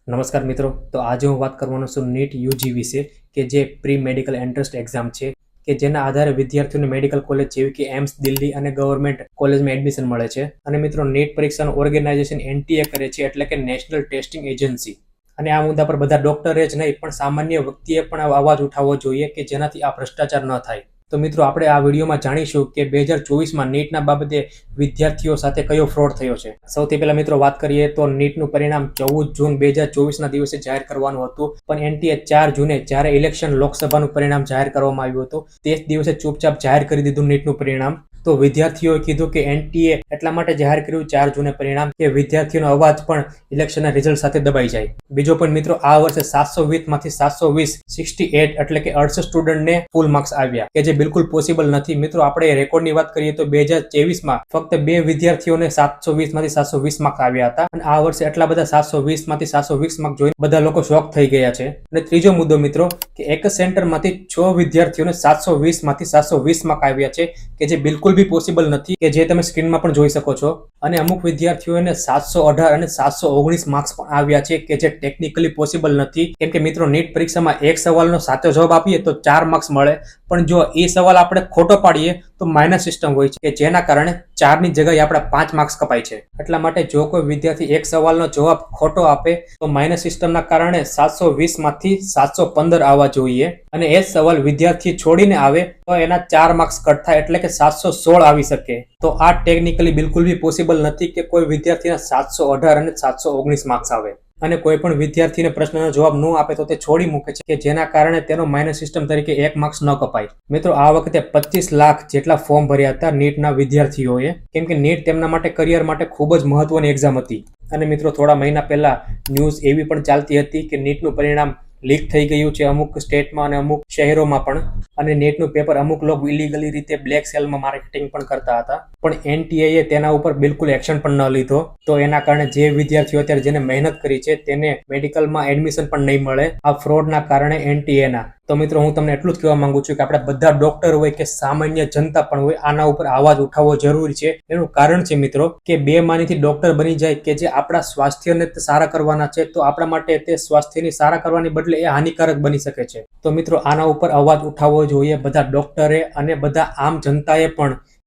નમસ્કાર મિત્રો. તો આજે હું વાત કરવાનો છું નીટ યુજી વિશે, કે જે પ્રી મેડિકલ એન્ટ્રન્સ એક્ઝામ છે, કે જેના આધારે વિદ્યાર્થીઓને મેડિકલ કોલેજ જેવી કે એમ્સ દિલ્હી અને ગવર્મેન્ટ કોલેજમાં એડમિશન મળે છે. અને મિત્રો, નીટ પરીક્ષાનું ઓર્ગેનાઇઝેશન એનટીએ કરે છે, એટલે કે નેશનલ ટેસ્ટિંગ એજન્સી. અને આ મુદ્દા પર બધા ડોક્ટરે જ નહીં પણ સામાન્ય વ્યક્તિએ પણ અવાજ ઉઠાવવો જોઈએ, કે જેનાથી આ ભ્રષ્ટાચાર ન થાય. તો મિત્રો, આપણે આ વિડીયોમાં જાણીશું કે 2024માં નીટના બાબતે વિદ્યાર્થીઓ સાથે કયો ફ્રોડ થયો છે. સૌથી પહેલા મિત્રો વાત કરીએ તો નીટનું પરિણામ 14 જૂન 2024ના દિવસે જાહેર કરવાનું હતું, પણ એનટીએ 4 જૂને જ્યારે ઇલેક્શન લોકસભાનું પરિણામ જાહેર કરવામાં આવ્યું હતું, તે જ દિવસે ચૂપચાપ જાહેર કરી દીધું નીટનું પરિણામ. તો વિદ્યાર્થીઓએ કીધું કે એનટીએ એટલા માટે જાહેર કર્યું 4 જૂને પરિણામ કે વિદ્યાર્થીઓનો અવાજ પણ ઇલેક્શનના રિઝલ્ટ સાથે દબાઈ જાય. બીજો પણ મિત્રો, આ વર્ષે 720 માંથી 720 68 એટલે કે 68 સ્ટુડન્ટને ફૂલ માર્ક્સ આવ્યા, કે જે બિલકુલ પોસિબલ નથી. મિત્રો, આપણે રેકોર્ડની વાત કરીએ તો 2023માં ફક્ત 2 વિદ્યાર્થીઓને 720 માંથી 720 માર્ક્સ આવ્યા હતા, અને આ વર્ષે એટલા બધા 720 માંથી 720 માર્ક્સ જોઈને બધા લોકો શોક થઈ ગયા છે. અને ત્રીજો મુદ્દો મિત્રો, કે એક જ સેન્ટરમાંથી 6 વિદ્યાર્થીઓને 720 માંથી 720 માર્ક્સ આવ્યા છે, કે જે બિલકુલ બી પોસિબલ નથી, કે જે તમે સ્ક્રીનમાં પણ જોઈ શકો છો. અને અમુક વિદ્યાર્થીઓને 718 અને 719 માર્ક્સ પણ આવ્યા છે, કે જે ટેકનિકલી પોસિબલ નથી. કેમ કે મિત્રો, નીટ પરીક્ષામાં એક સવાલનો સાચો જવાબ આપીએ તો 4 માર્ક્સ મળે, પણ જો એ સવાલ આપણે ખોટો પાડીએ તો માઇનસ સિસ્ટમ હોય છે, કે જેના કારણે 4ની જગ્યાએ આપણા 5 માર્ક્સ કપાય છે. એટલા માટે જો કોઈ વિદ્યાર્થી એક સવાલનો જવાબ ખોટો આપે તો માઇનસ સિસ્ટમના કારણે 720 માંથી 715 આવવા જોઈએ, અને એ જ સવાલ વિદ્યાર્થી છોડીને આવે તો એના 4 માર્ક્સ કટ થાય, એટલે કે 716 આવી શકે. તો આ ટેકનિકલી બિલકુલ બી પોસિબલ નથી કે કોઈ વિદ્યાર્થીના 718 અને 719 માર્ક્સ આવે. અને કોઈ પણ વિદ્યાર્થીને પ્રશ્નનો જવાબ ન આપે તો તે છોડી મૂકે છે, કે જેના કારણે તેનો માઇનસ સિસ્ટમ તરીકે 1 માર્ક્સ ન કપાય. મિત્રો, આ વખતે 25 લાખ જેટલા ફોર્મ ભર્યા હતા નીટના વિદ્યાર્થીઓએ, કેમ કે નીટ તેમના માટે કરિયર માટે ખૂબ જ મહત્વની એક્ઝામ હતી. અને મિત્રો, થોડા મહિના પહેલા ન્યૂઝ એવી પણ ચાલતી હતી કે નીટનું પરિણામ લીક થઈ ગયું છે અમુક સ્ટેટમાં અને અમુક શહેરોમાં પણ, અને નીટનું પેપર અમુક લોકો ઇલીગલી રીતે બ્લેક સેલમાં માર્કેટિંગ પણ કરતા હતા. પણ એનટીએ તેના ઉપર બિલકુલ એક્શન પણ ન લીધો. તો એના કારણે જે વિદ્યાર્થીઓ અત્યારે જેને મહેનત કરી છે તેને મેડિકલમાં એડમિશન પણ નહીં મળે, આ ફ્રોડના કારણે એનટીએના. તો મિત્રો, હું તમને એટલું જ કહેવા માંગુ છું કે આપણે બધા ડોક્ટર હોય કે સામાન્ય જનતા પણ હોય, આના ઉપર અવાજ ઉઠાવવો જરૂરી છે. એનું કારણ છે મિત્રો, કે 2 માનીથી ડોક્ટર બની જાય, કે જે આપણા સ્વાસ્થ્યને સારા કરવાના છે, તો આપણા માટે તે સ્વાસ્થ્યની સારા કરવાની બદલે એ હાનિકારક બની શકે છે. તો મિત્રો, આના ઉપર અવાજ ઉઠાવવો જોઈએ બધા ડોક્ટરે અને બધા આમ જનતાએ પણ,